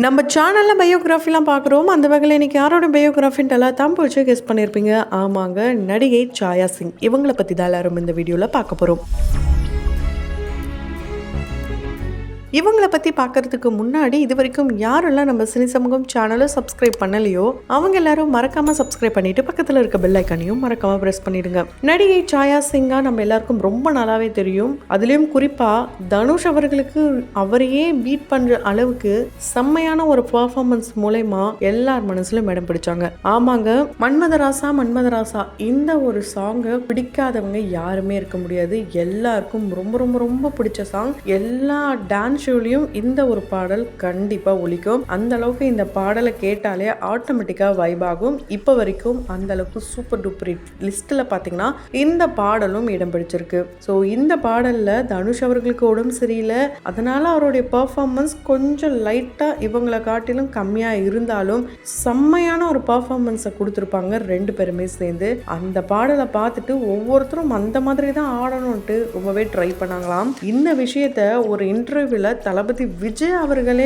நம்ம சேனலில் பயோகிராஃபிலாம் பார்க்குறோம். அந்த வகையில் இன்றைக்கி யாரோட பயோகிராஃபின்ட்டு எல்லாம் தான் போச்சு கெஸ் பண்ணியிருப்பீங்க. ஆமாங்க, நடிகை சாயா சிங். இவங்களை பற்றி தான் எல்லாரும் இந்த வீடியோவில் பார்க்க போகிறோம். இவங்களை பற்றி பார்க்கறதுக்கு முன்னாடி இது வரைக்கும் யாரெல்லாம் நம்ம சினி சமூகம் சேனலை சப்ஸ்கிரைப் பண்ணலையோ அவங்க எல்லாரும் மறக்காமல் சப்ஸ்கிரைப் பண்ணிட்டு பக்கத்தில் இருக்க பெல் ஐக்கானையும் மறக்காமல் ப்ரெஸ் பண்ணிடுங்க. நடிகை சாயா சிங்கா நம்ம எல்லாருக்கும் ரொம்ப நல்லாவே தெரியும். அதுலேயும் குறிப்பாக தனுஷ் அவர்களுக்கு அவரையே பீட் பண்ணுற அளவுக்கு செம்மையான ஒரு பர்ஃபார்மன்ஸ் மூலயமா எல்லார் மனசுலையும் இடம் பிடிச்சாங்க. ஆமாங்க, மன்மதராசா மன்மதராசா இந்த ஒரு சாங்கை பிடிக்காதவங்க யாருமே இருக்க முடியாது. எல்லாருக்கும் ரொம்ப ரொம்ப ரொம்ப பிடிச்ச சாங். எல்லா டான்ஸ் ஷோலையும் இந்த ஒரு பாடல் கண்டிப்பா ஒலிக்கும். அந்த அளவுக்கு இந்த பாடலை கேட்டாலே ஆட்டோமேட்டிக்கா வைப் ஆகும். இப்போ வரைக்கும் அந்த அளவுக்கு சூப்பர் டூப்பர் லிஸ்ட்ல பாத்தீங்கன்னா இந்த பாடலும் இடம் பிடிச்சிருக்கு. ஸோ இந்த பாடல்ல தனுஷ் அவர்களுக்கு உடம்பு சரியில்லை, அதனால அவருடைய பர்ஃபார்மன்ஸ் கொஞ்சம் லைட்டா இவங்களை காட்டிலும் கம்மியா இருந்தாலும் செம்மையான ஒரு பர்ஃபார்மன்ஸை கொடுத்துருப்பாங்க ரெண்டு பேருமே சேர்ந்து. அந்த பாடலை பார்த்துட்டு ஒவ்வொருத்தரும் அந்த மாதிரி தான் ஆடணும்ட்டு ரொம்பவே ட்ரை பண்ணாங்களாம். இந்த விஷயத்த ஒரு இன்டர்வியூல தளபதி விஜய் அவர்களே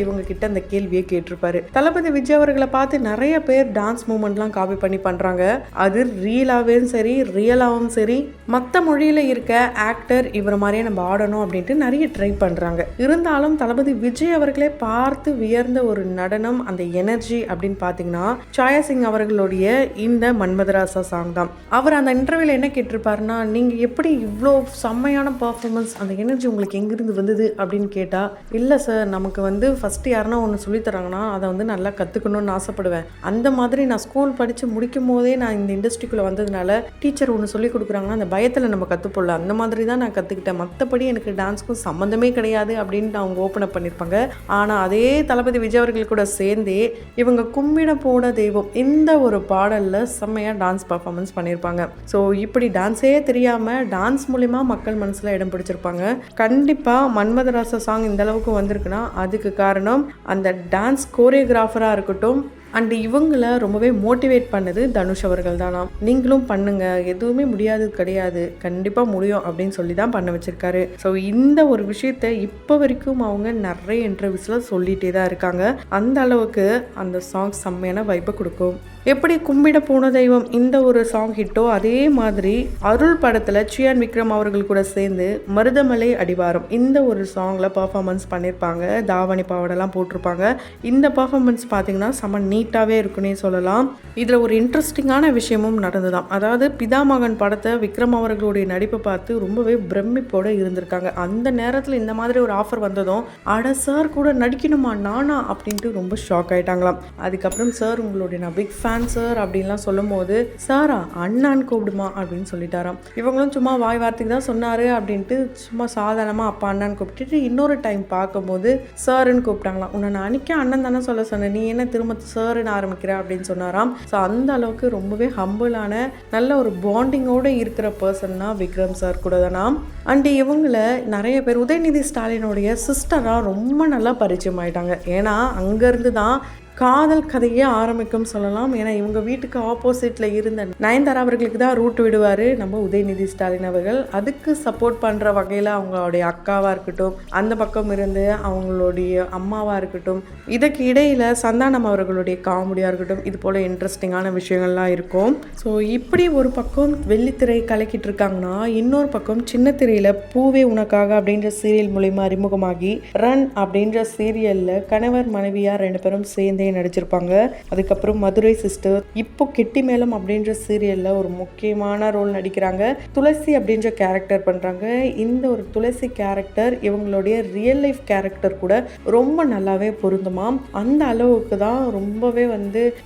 இவங்க கிட்ட அந்த கேள்வியை கேட்டிருப்பாரு. தளபதி விஜய் அவர்களை பார்த்து நிறைய பேர் டான்ஸ் மூமெண்ட்லாம் காப்பி பண்ணி பண்றாங்க. அது ரியலாவும் சரி ரியலாவும் சரி மற்ற மொழியில இருக்க ஆக்டர் இவர மாதிரியே நம்ம ஆடணும் அப்படின்ட்டு நிறைய ட்ரை பண்றாங்க. இருந்தாலும் தளபதி விஜய் அவர்களே பார்த்து வியர்ந்த ஒரு நடனம், அந்த எனர்ஜி அப்படின்னு பாத்தீங்கன்னா சாயா சிங் அவர்களுடைய இந்த மன்மதராசா சாங் தான். அவர் அந்த இன்டர்வியூல என்ன கேட்டிருப்பாருன்னா, நீங்க எப்படி இவ்வளோ செம்மையான பர்ஃபார்மன்ஸ், அந்த எனர்ஜி உங்களுக்கு எங்கிருந்து வந்தது அப்படின்னு கேட்டா, இல்லை சார், நமக்கு ஃபஸ்ட்டு யாருன்னா ஒன்று சொல்லித்தராங்கன்னா அதை நல்லா கற்றுக்கணும்னு ஆசைப்படுவேன். அந்த மாதிரி நான் ஸ்கூல் படித்து முடிக்கும் போதே நான் இந்த இண்டஸ்ட்ரிக்குள்ளே வந்ததுனால டீச்சர் ஒன்று சொல்லி கொடுக்குறாங்கன்னா அந்த பயத்தில் நம்ம கற்றுப்போடல, அந்த மாதிரி தான் நான் கற்றுக்கிட்டேன். மற்றபடி எனக்கு டான்ஸ்க்கும் சம்மந்தமே கிடையாது அப்படின்ட்டு அவங்க ஓப்பன் அப் பண்ணியிருப்பாங்க. ஆனால் அதே தளபதி விஜய் அவர்கள் கூட சேர்ந்தே இவங்க கும்மிட போட தெய்வம் இந்த ஒரு பாடலில் செம்மையாக டான்ஸ் பர்ஃபார்மன்ஸ் பண்ணியிருப்பாங்க. ஸோ இப்படி டான்ஸே தெரியாமல் டான்ஸ் மூலிமா மக்கள் மனசில் இடம் பிடிச்சிருப்பாங்க. கண்டிப்பாக மன்மதராசா சாங் இந்த அளவுக்கு வந்திருக்குன்னா அதுக்கு காரணம் அந்த டான்ஸ் கோரியோகிராஃபராக இருக்கட்டும் அண்ட் இவங்களை ரொம்பவே மோட்டிவேட் பண்ணது தனுஷ் அவர்கள் தானா. நீங்களும் பண்ணுங்க, எதுவுமே முடியாது கிடையாது, கண்டிப்பாக முடியும் அப்படின்னு சொல்லி தான் பண்ண வச்சிருக்காரு. ஸோ இந்த ஒரு விஷயத்த இப்போ வரைக்கும் அவங்க நிறைய இன்டர்வியூஸில் சொல்லிகிட்டே தான் இருக்காங்க. அந்த அளவுக்கு அந்த சாங் செம்மையான வைப்பை கொடுக்கும். எப்படி கும்பிட போன தெய்வம் இந்த ஒரு சாங் ஹிட்டோ அதே மாதிரி அருள் படத்தில் சியான் விக்ரம் அவர்கள் கூட சேர்ந்து மருதமலை அடிவாரம் இந்த ஒரு சாங்கில் பர்ஃபார்மன்ஸ் பண்ணியிருப்பாங்க. தாவணி பாவடெல்லாம் போட்டிருப்பாங்க. இந்த பர்ஃபார்மன்ஸ் பார்த்தீங்கன்னா செம்ம நீட்டாகவே இருக்குன்னே சொல்லலாம். இதில் ஒரு இன்ட்ரெஸ்டிங்கான விஷயமும் நடந்துதான். அதாவது பிதாமகன் படத்தை விக்ரம் அவர்களுடைய நடிப்பை பார்த்து ரொம்பவே பிரமிப்போடு இருந்திருக்காங்க. அந்த நேரத்தில் இந்த மாதிரி ஒரு ஆஃபர் வந்ததும், அட சார் கூட நடிக்கணுமா நானா அப்படின்ட்டு ரொம்ப ஷாக் ஆகிட்டாங்களாம். அதுக்கப்புறம் சார் உங்களுடைய நான் பிக் ஃபேன் சார் அப்படின்லாம் சொல்லும் போது, சாரா அண்ணான்னு கூப்பிடுமா அப்படின்னு சொல்லிட்டாராம். இவங்களும் சும்மா வாய் வார்த்தைக்கு தான் சொன்னார் அப்படின்ட்டு சும்மா சாதாரணமாக அப்பா அண்ணான்னு கூப்பிட்டுட்டு இன்னொரு டைம் பார்க்கும்போது சாருன்னு கூப்பிட்டாங்களாம். உன்னை நான் அன்றைக்கே அண்ணன் தானே சொல்ல சொன்னேன், நீ என்ன திரும்ப சாருன்னு ஆரம்பிக்கிற அப்படின்னு சொன்னாராம். ஸோ அந்த அளவுக்கு ரொம்பவே ஹம்பிளான நல்ல ஒரு பாண்டிங்கோடு இருக்கிற பர்சன்னா விக்ரம் சார் கூட தானா. அண்ட் இவங்களை நிறைய பேர் உதயநிதி ஸ்டாலினுடைய சிஸ்டராக ரொம்ப நல்லா பரிச்சயம் ஆயிட்டாங்க. ஏன்னா அங்கேருந்து தான் காதல் கதையே ஆரம்பிக்கும் சொல்லலாம். ஏன்னா இவங்க வீட்டுக்கு ஆப்போசிட்டில் இருந்த நயன்தாரா அவர்களுக்கு தான் ரூட் விடுவார் நம்ம உதயநிதி ஸ்டாலின் அவர்கள். அதுக்கு சப்போர்ட் பண்ணுற வகையில் அவங்களுடைய அக்காவாக இருக்கட்டும், அந்த பக்கம் இருந்து அவங்களுடைய அம்மாவாக இருக்கட்டும், இதுக்கு இடையில் சந்தானம் அவர்களுடைய காமெடியாக இருக்கட்டும், இது போல் இன்ட்ரெஸ்டிங்கான விஷயங்கள்லாம் இருக்கும். ஸோ இப்படி ஒரு பக்கம் வெள்ளித்திரை கலக்கிட்டு இருக்காங்கன்னா, இன்னொரு பக்கம் சின்ன திரையில் பூவே உனக்காக அப்படின்ற சீரியல் மூலமா அறிமுகமாகி ரன் அப்படின்ற சீரியலில் கணவர் மனைவியாக ரெண்டு பேரும் சேர்ந்தே நடிச்சிருப்பாங்க. அதுக்கப்புறம் மதுரை சிஸ்டர், இப்போ கெட்டி மேளம் அப்படின்ற சீரியல்ல ஒரு முக்கியமான ரோல் நடிக்கிறாங்க. துளசி அப்படின்ற கேரக்டர் பண்றாங்க. இந்த ஒரு துளசி கேரக்டர் இவங்களுடைய ரியல் லைஃப் கேரக்டர் கூட ரொம்ப நல்லாவே பொருந்துமாம். அந்த அளவுக்கு தான் ரொம்பவே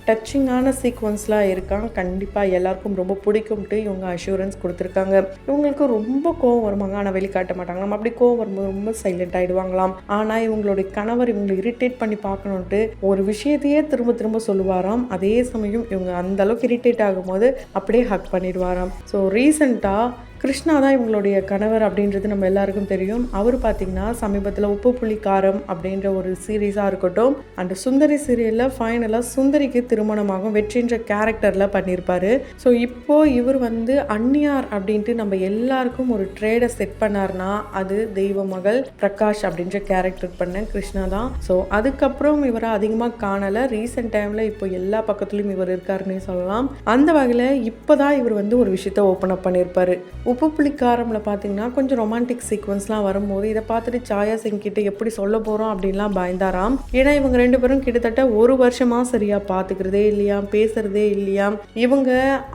டச்சிங்கான சீக்வன்ஸ்லாம் இருக்காங்க. கண்டிப்பா எல்லாருக்கும் ரொம்ப பிடிக்கும்ட்டு இவங்க அஷூரன்ஸ் கொடுத்துருக்காங்க. இவங்களுக்கு ரொம்ப கோவம் வருவாங்க, ஆனால் வெளிக்காட்ட மாட்டாங்க. நம்ம அப்படி கோவம் வரும்போது ரொம்ப சைலண்ட் ஆயிடுவாங்களாம். ஆனா இவங்களுடைய கணவர் இவங்களை இரிட்டேட் பண்ணி பார்க்கணுன்ட்டு ஒரு விஷயத்தையே திரும்ப திரும்ப சொல்லுவாராம். அதே சமயம் இவங்க அந்த அளவுக்கு இரிட்டேட் ஆகும்போது அப்படியே ஹக் பண்ணிடுவாராம். ஸோ ரீசெண்டாக கிருஷ்ணா தான் இவங்களுடைய கணவர் அப்படின்றது நம்ம எல்லாருக்கும் தெரியும். அவர் பார்த்தீங்கன்னா சமீபத்தில் உப்பு புளி காரம் அப்படின்ற ஒரு சீரீஸாக இருக்கட்டும், அந்த சுந்தரி சீரியலில் ஃபைனலாக சுந்தரிக்கு திருமணமாகும் வெற்றின்ற கேரக்டரில் பண்ணியிருப்பாரு. ஸோ இப்போது இவர் வந்து அந்நியார் அப்படின்ட்டு நம்ம எல்லாருக்கும் ஒரு ட்ரேடை செட் பண்ணார்னா அது தெய்வ மகள் பிரகாஷ் அப்படின்ற கேரக்டர் பண்ண கிருஷ்ணா தான். ஸோ அதுக்கப்புறம் இவரை அதிகமாக காணலை. ரீசெண்ட் டைமில் இப்போ எல்லா பக்கத்துலையும் இவர் இருக்காருன்னே சொல்லலாம். அந்த வகையில் இப்போ தான் இவர் வந்து ஒரு விஷயத்த ஓப்பன் அப் பண்ணியிருப்பார். உப்பு புளிக்காரமில் பார்த்தீங்கன்னா கொஞ்சம் ரொமான்டிக் சீக்வன்ஸ்லாம் வரும்போது இதை பார்த்துட்டு சாயா சிங் கிட்ட எப்படி சொல்ல போகிறோம் அப்படின்லாம் பயந்தாராம். ஏன்னா இவங்க 2 பேரும் கிட்டத்தட்ட 1 வருஷமாக சரியாக பார்த்துக்கிறதே இல்லையா, பேசுகிறதே இல்லையா. இவங்க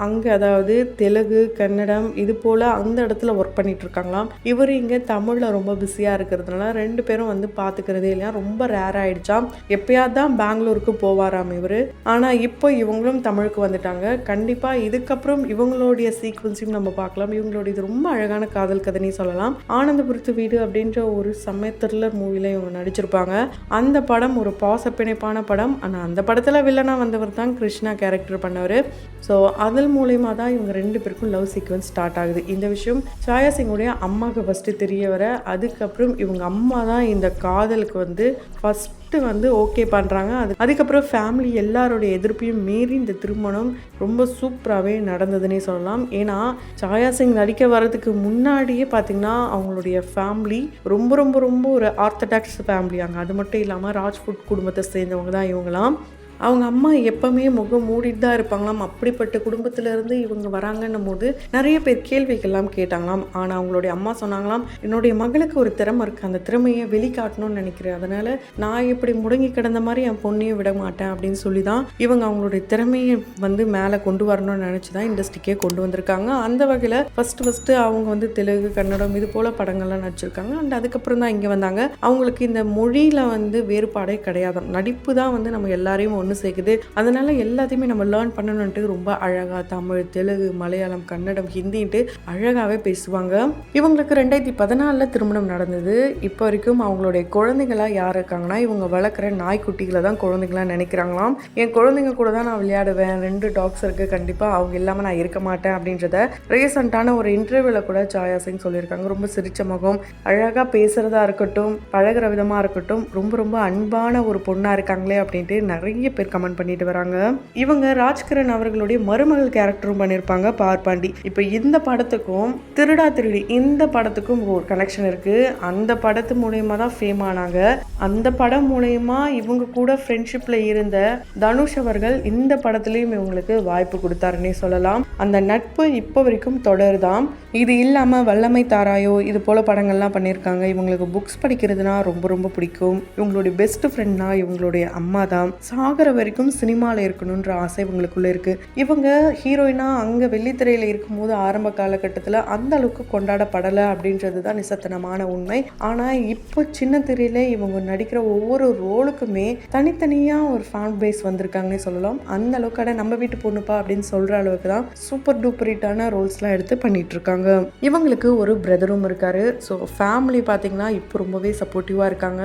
அங்கே அதாவது தெலுங்கு கன்னடம் இது போல் அந்த இடத்துல ஒர்க் பண்ணிட்டு இருக்காங்களாம். இவர் இங்கே தமிழில் ரொம்ப பிஸியாக இருக்கிறதுனால 2 பேரும் வந்து பார்த்துக்கிறதே இல்லையா, ரொம்ப ரேர் ஆகிடுச்சாம். எப்பயாவது தான் பெங்களூருக்கு போவாராம் இவர். ஆனால் இப்போ இவங்களும் தமிழுக்கு வந்துட்டாங்க. கண்டிப்பாக இதுக்கப்புறம் இவங்களுடைய சீக்வன்ஸையும் நம்ம பார்க்கலாம். இவங்களுடைய இது ரொம்ப அழகான காதல் கதைன்னு சொல்லலாம். ஆனந்தபுரத்து வீடு அப்படின்ற ஒரு செம்ம த்ரில்லர் மூவியில் இவங்க நடிச்சிருப்பாங்க. அந்த படம் ஒரு பாசப்பிணைப்பான படம். ஆனால் அந்த படத்தில் வில்லனாக வந்தவர் தான் கிருஷ்ணா கேரக்டர் பண்ணவர். ஸோ அதன் மூலயமா தான் இவங்க 2 பேருக்கும் லவ் சீக்வன்ஸ் ஸ்டார்ட் ஆகுது. இந்த விஷயம் சாயா சிங்குடைய அம்மாவுக்கு ஃபஸ்ட்டு தெரிய வர, அதுக்கப்புறம் இவங்க அம்மா தான் இந்த காதலுக்கு வந்து ஃபஸ்ட்டு வந்து ஓகே பண்ணுறாங்க. அதுக்கப்புறம் ஃபேமிலி எல்லாரோடைய எதிர்ப்பையும் மீறி இந்த திருமணம் ரொம்ப சூப்பராகவே நடந்ததுன்னே சொல்லலாம். ஏன்னா சாயா சிங் நடிக்க வர்றதுக்கு முன்னாடியே பார்த்திங்கன்னா அவங்களுடைய ஃபேமிலி ரொம்ப ரொம்ப ரொம்ப ஒரு ஆர்த்தடாக்ஸ் ஃபேமிலி. அங்கே அது மட்டும் இல்லாமல் ராஜ்புட் குடும்பத்தை சேர்ந்தவங்க தான் இவங்களாம். அவங்க அம்மா எப்பவுமே முகம் மூடிட்டு தான் இருப்பாங்களாம். அப்படிப்பட்ட குடும்பத்திலேருந்து இவங்க வராங்கன்னும் போது நிறைய பேர் கேள்விகள்லாம் கேட்டாங்களாம். ஆனால் அவங்களுடைய அம்மா சொன்னாங்களாம், என்னுடைய மகளுக்கு ஒரு திறமை இருக்குது, அந்த திறமையை வெளிக்காட்டணும்னு நினைக்கிறேன், அதனால் நான் இப்படி முடங்கி கிடந்த மாதிரி என் பொண்ணையும் விட மாட்டேன் அப்படின்னு சொல்லி தான் இவங்க அவங்களுடைய திறமையை வந்து மேலே கொண்டு வரணும்னு நினச்சி தான் இண்டஸ்ட்ரிக்கே கொண்டு வந்திருக்காங்க. அந்த வகையில் ஃபஸ்ட்டு அவங்க வந்து தெலுங்கு கன்னடம் இது போல் படங்கள்லாம் நடிச்சிருக்காங்க. அண்ட் அதுக்கப்புறம் தான் இங்கே வந்தாங்க. அவங்களுக்கு இந்த மொழியில் வந்து வேறுபாடே கிடையாது. நடிப்பு தான் வந்து நம்ம எல்லாரையும் சேர்க்குது. அதனால எல்லாத்தையுமே நம்ம லேர்ன் பண்ணணும்ட்டு ரொம்ப அழகா தமிழ் தெலுங்கு மலையாளம் கன்னடம் ஹிந்தின்ட்டு அழகாவே பேசுவாங்க. இவங்களுக்கு 2014 திருமணம் நடந்தது. இப்போ வரைக்கும் அவங்களுடைய குழந்தைங்களா யார் இருக்காங்கன்னா இவங்க வளர்க்குற நாய்க்குட்டிகளை தான் குழந்தைங்களா நினைக்கிறாங்களாம். என் குழந்தைங்க கூட தான் நான் விளையாடுவேன், 2 டாக்ஸ் இருக்கு, கண்டிப்பாக அவங்க இல்லாமல் நான் இருக்க மாட்டேன் அப்படின்றத ரீசெண்டான ஒரு இன்டர்வியூவில் கூட சாயா சிங் சொல்லியிருக்காங்க. ரொம்ப சிரிச்ச முகம், அழகாக பேசுகிறதா இருக்கட்டும், பழகிற விதமாக இருக்கட்டும், ரொம்ப ரொம்ப அன்பான ஒரு பொண்ணாக இருக்காங்களே அப்படின்ட்டு நிறைய பேர் கமெண்ட் பண்ணிட்டு வராங்க. இவங்க ராஜ்கிரண் அவர்களுடைய மருமகள் கேரக்டரும் பண்ணியிருப்பாங்க பார்ப்பாண்டி. இப்போ இந்த படத்துக்கும் திருடா திருடி இந்த படத்துக்கும் ஒரு கனெக்ஷன் இருக்கு. அந்த படத்து மூலயமா தான் ஃபேம் ஆனாங்க. அந்த படம் மூலயமா இவங்க கூட ஃப்ரெண்ட்ஷிப்ல இருந்த தனுஷ் அவர்கள் இந்த படத்துலயும் இவங்களுக்கு வாய்ப்பு கொடுத்தாருன்னே சொல்லலாம். அந்த நட்பு இப்போ வரைக்கும் தொடருதாம். இது இல்லாமல் வல்லமை தாராயோ இது போல படங்கள்லாம் பண்ணியிருக்காங்க. இவங்களுக்கு புக்ஸ் படிக்கிறதுனா ரொம்ப ரொம்ப பிடிக்கும். இவங்களுடைய பெஸ்ட் ஃப்ரெண்ட்னா இவங்களுடைய அம்மா தான். சாகர வரைக்கும் சினிமாவில் இருக்கணுன்ற ஆசை இவங்களுக்குள்ளே இருக்குது. இவங்க ஹீரோயினாக அங்கே வெள்ளித்திரையில் இருக்கும்போது ஆரம்ப காலகட்டத்தில் அந்த அளவுக்கு கொண்டாடப்படலை அப்படின்றது தான் நிசத்தனமான உண்மை. ஆனால் இப்போ சின்ன திரையில் இவங்க நடிக்கிற ஒவ்வொரு ரோலுக்குமே தனித்தனியாக ஒரு ஃபேன் பேஸ் வந்திருக்காங்கன்னே சொல்லலாம். அந்த அளவுக்கான நம்ம வீட்டு பொண்ணுப்பா அப்படின்னு சொல்கிற அளவுக்கு தான் சூப்பர் டூப்பர் ஹிட்டான ரோல்ஸ்லாம் எடுத்து பண்ணிட்டு இருக்காங்க. இவங்களுக்கு ஒரு பிரதரும் இருக்காரு. ஸோ ஃபேமிலி பார்த்தீங்கன்னா இப்போ ரொம்பவே சப்போர்ட்டிவாக இருக்காங்க.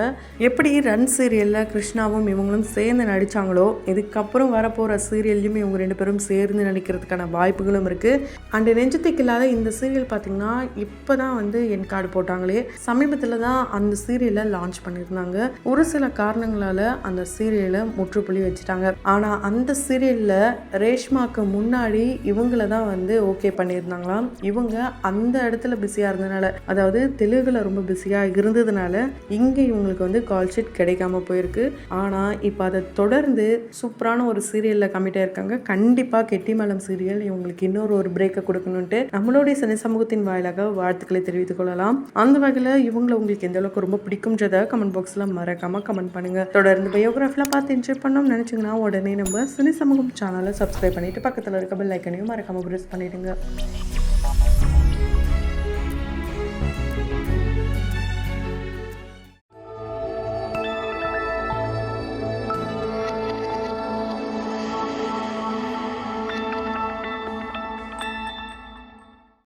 எப்படி ரன் சீரியலில் கிருஷ்ணாவும் இவங்களும் சேர்ந்து நடித்தாங்களோ இதுக்கப்புறம் வரப்போகிற சீரியல்லையும் இவங்க 2 பேரும் சேர்ந்து நடிக்கிறதுக்கான வாய்ப்புகளும் இருக்குது. அண்டு நெஞ்சத்துக்கு இல்லாத இந்த சீரியல் பார்த்திங்கன்னா இப்போ தான் வந்து என் கார்டு போட்டாங்களே, சமீபத்தில் தான் அந்த சீரியலை லான்ச் பண்ணியிருந்தாங்க. ஒரு சில காரணங்களால் அந்த சீரியலை முற்றுப்புள்ளி வச்சுட்டாங்க. ஆனால் அந்த சீரியலில் ரேஷ்மாவுக்கு முன்னாடி இவங்கள தான் வந்து ஓகே பண்ணியிருந்தாங்களாம். இவங்க அந்த இடத்துல பிஸியாக இருந்ததுனால, அதாவது தெலுங்குல ரொம்ப பிஸியாக இருந்ததுனால இங்கே இவங்களுக்கு வந்து கால் ஷீட் கிடைக்காம போயிருக்கு. ஆனால் இப்போ அதை தொடர்ந்து சூப்பரான ஒரு சீரியலில் கமிட் ஆயிருக்காங்க. கண்டிப்பாக கெட்டிமலம் சீரியல் இவங்களுக்கு இன்னொரு பிரேக்கை கொடுக்கணுன்ட்டு நம்மளுடைய சினி சமூகத்தின் வாயிலாக வாழ்த்துக்களை தெரிவித்துக் கொள்ளலாம். அந்த வகையில் இவங்களை உங்களுக்கு எந்த அளவுக்கு ரொம்ப பிடிக்கும்ன்றதை கமெண்ட் பாக்ஸில் மறக்காமல் கமெண்ட் பண்ணுங்கள். தொடர்ந்து பயோகிராஃபிலாம் பார்த்து என்ஜாய் பண்ணோம்னு நினச்சிங்கன்னா உடனே நம்ம சினி சமூகம் சேனலை சப்ஸ்கிரைப் பண்ணிவிட்டு பக்கத்தில் இருக்க பெல் ஐக்கனையும் மறக்காமல் ப்ரெஸ் பண்ணிவிடுங்க.